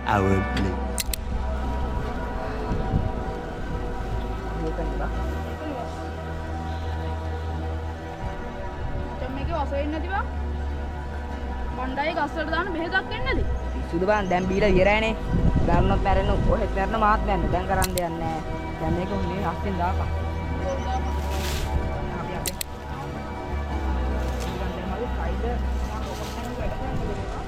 Hour later. Mondai ගස්සට දාන්න බෙහෙතක් එන්නද? පිස්සුද බං දැන් බීලා ඉවරයිනේ. ගන්නොත් මැරෙන්න ඔහෙත් මැරෙන මාත් මැරෙන්න. දැන් කරන්න දෙයක් නැහැ. දැන් මේක හොනේ අස්තෙන් දාපන්. අපි අපි. ඉතින් දැන් මගේ සයිඩ් මම ඔක කරන්න වැඩ කරන්න දෙනවා.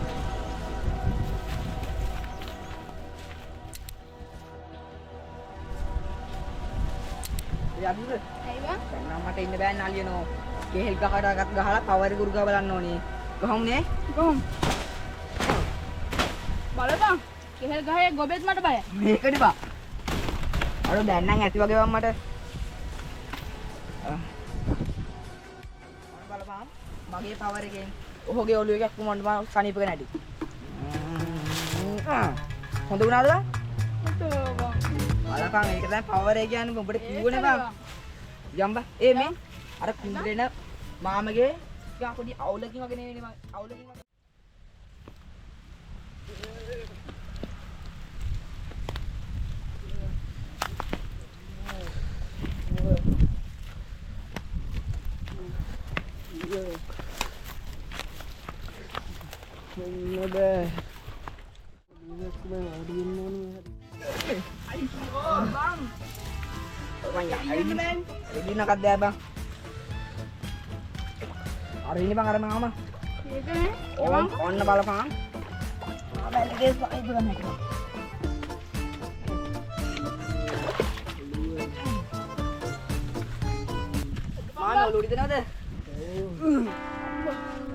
යදිද? ඇයි බං? දැන් නම් මට ඉන්න බෑ නලියනෝ. කේල් ගහකට ගහලා පවර් ගුරු ගහ බලන්න ඕනේ. කොහොමනේ? කොහොම? බලපන්. කෙහෙල් ගහේ ගොබෙත් මට බයයි. මේකනේ බා. අර දැන් නම් ඇති වගේ වම් මට. බලපන්. මගේ පවර් එකෙන් ඔහුගේ ඔළුව එකක් මොන්න මම සනීපක නැටි. හොඳ වුණාද බා? බලපන් ඒක දැන් පවර් එක කියන්නේ උඹට කිව්වනේ බා. යම්බා. ඒ මේ අර කුඹරේන මාමගේ යා පොඩි අවුලකින් වගේ නෙවෙයි මම අවුලකින් වගේ bang. Hari ini bang ada mama. On balapang. Balik guys, pak itu kan itu. Mana ulu di sana deh?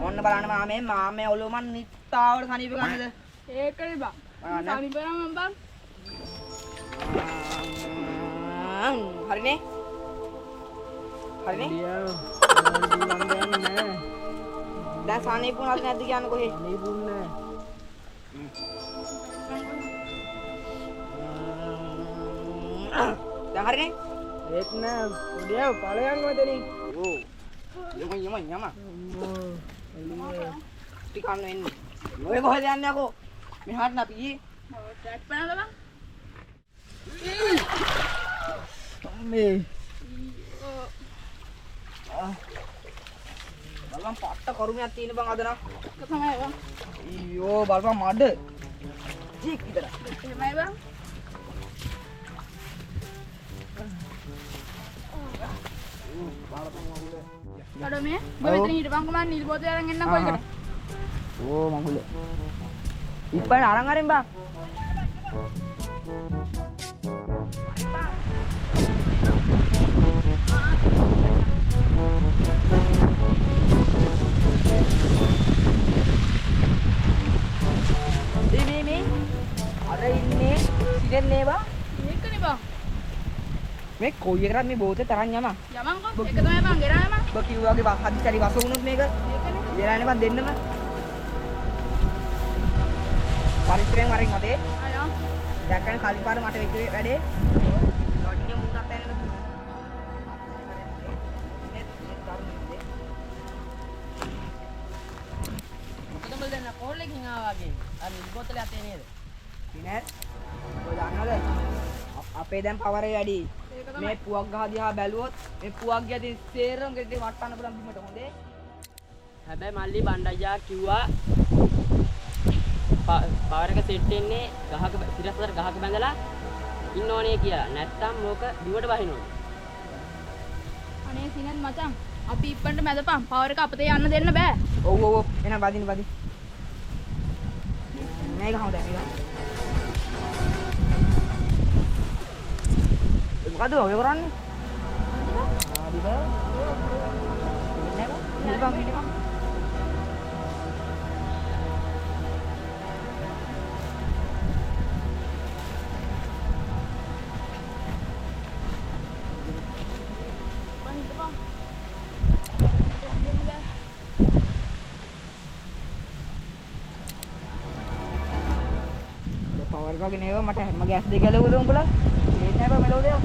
On balana mame ulu man nita or sani pe kan deh. ඒකනේ බං. සනි බරම බං. Hari ini? Hari ini? දැන් සනීපුණත් නැද්ද කියන්නේ කොහේ? සනීපුණ නෑ. දැන් හරිනේ? ඒත් නෑ. උඩියව ඵලයන් වදනේ. ඕ. යම. ටිකක් වෙන්නේ. ඔය කොහෙද යන්නේ අකෝ? මෙහාට නපි ගියේ. ඔව් ට්‍රැක් පනවල බං. මේ. බලපන් පට්ට කරුමයක් තියෙන බං අද නම්. ඒක තමයි බං. අයියෝ බලපන් මඩ. ජීක් විතර. එහෙමයි බං. අඩෝ මේ ඔබ මෙතන හිටපන් කොහමද නිල් බෝතලේ අරන් එන්නම් කොයිකට. ඕ මඟුල. ඉප්පන් අරන් අරින් බං. මේ අර ඉන්නේ සිටින්නේ බං. මේකනේ බං. මේ කොයි එකටද මේ බෝතේ තරන් යම. යමන්කෝ ඒක තමයි බං ගෙනාවම. ඔබ කිව්වාගේ හදිස්සරි වස වුණොත් මේක ඒකනේ. ඉවරනේ බං දෙන්නම. පරිස්සමෙන් වරින් මතේ. ආ දැක්කම කලින් පාර මට වෙච්ච වැඩේ. ලොඩ්ගේ මුණක් ඇරෙන්න පුළුවන්. මොකද බල දැන් කෝල් එකකින් ආවා වගේ. අර නිල් බෝතලේ අතේ නේද? ඉනේ. ඔය දන්නවද? අපේ දැන් පවරේ වැඩි. මේ පුවක් ගහ දිහා බැලුවොත් මේ පුවක් ගියදී සේරම ගෙඩි වට්ටන්න පුළුවන් බිමට හොඳේ. හැබැයි මල්ලි බණ්ඩයියා කිව්වා පවර් එක සෙට් වෙන්නේ ගහක සිරස්තර ගහක බැඳලා ඉන්න ඕනේ කියලා. නැත්තම් මොක බිමට වහිනවා. අනේ සිනත් මචං අපි ඉක්මනට මැදපන් පවර් එක අපතේ යන්න දෙන්න බෑ. ඔව් ඔව් ඔව් එන බදින්න බදි. මේක හොඳයි මේක. මොකද ඔය කරන්නේ? ආ දිබ. නිකන් නිකන්. පවර් එක ගෙනේව මට හැම ගෑස් දෙක ගැලවුවද උඹලා? ඒත් නෑ බා මෙලෝ දෙයක්.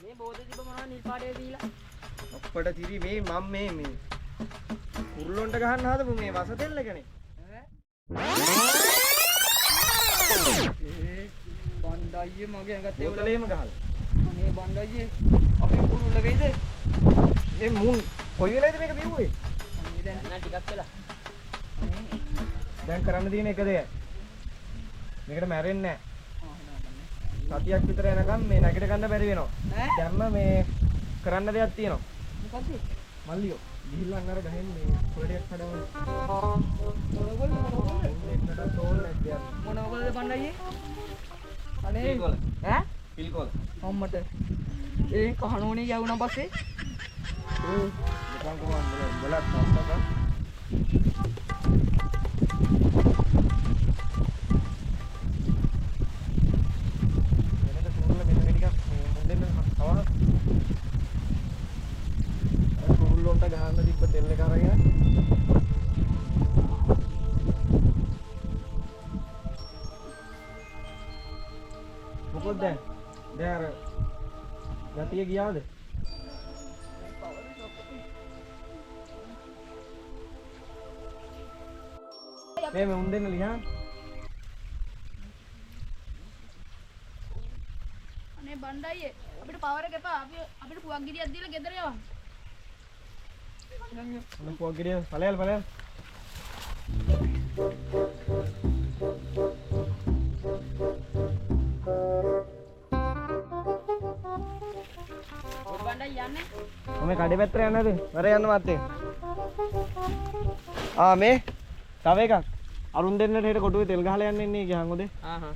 මේ බෝධි තිබ්බ මොනවා නිල් පාටේ දීලා. අප්පට තිරි මේ මම මේ උරුල්ලොන්ට ගහන්න හදපු මේ වස දෙල්ලකනේ. බණ්ඩයියේ මගේ ඇඟත් ඒ බෝතලේම ගහලා. මේ බණ්ඩයියේ අපි කුරුල්ල වෙයිද? මේ මුන් කොයි වෙලාවේද මේක බිව්වේ? මේ දැන් නෑ ටිකක් වෙලා. දැන් කරන්න තියෙන එක දෙයයි. මේකට මැරෙන්නේ නැහැ. සතියක් විතර යනකම් මේ නැගිට ගන්න බැරි වෙනවා. ඈ දැම්ම මේ කරන්න දෙයක් තියෙනවා. මොකද්ද? මල්ලියෝ ගිහිල්ලා අර ගහෙන් මේ පොළටියක් කඩවන්න. එන්නට තෝල් නැද්ද? මොනවද බණ්ඩයියේ? අනේ පිල්කොල. ඈ? පිල්කොල. අම්මට ඒ කහනෝනේ යවුණා පස්සේ නිකන් කොහොමද බලත් අම්මක වෙනද කුරුල්ල මෙන්න මේ ටිකක් මුන්දෙන් තවන අර කුරුල්ලොන්ට ගහන්න තිබ්බ තෙල් එක අරගෙන මොකද දැන් අර ගතිය ගියාද? මේ මුන් දෙන්න ලියන්න. අනේ බණ්ඩයියේ අපිට පවර් එක එපා. අපිට පුවක් ගෙඩියක් දීලා ගෙදර යවන්න. මොන පොක් ගෙඩිය ඵලයල් ඔය බණ්ඩයි යන්නේ. මේ කඩේ පැත්තට යන්නද? වර යන්න මත්තේ. මේ තව එකක්. අරුන් දෙන්නට හෙට කොටුවේ තෙල් ගහලා යන්න ඉන්නේ ගියන් ඔදේ. ආහා.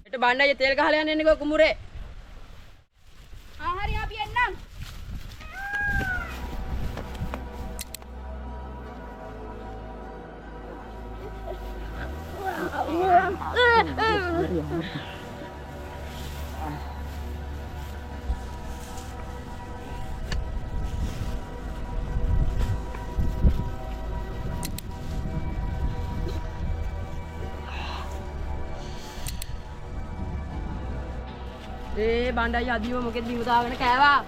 ඊට බණ්ඩයි තෙල් ගහලා යන්න එන්නේ කුමුරේ. හරි අපි එන්නම්. ඒ බණ්ඩයි අදියම මොකෙද බිම දාගෙන කෑවා.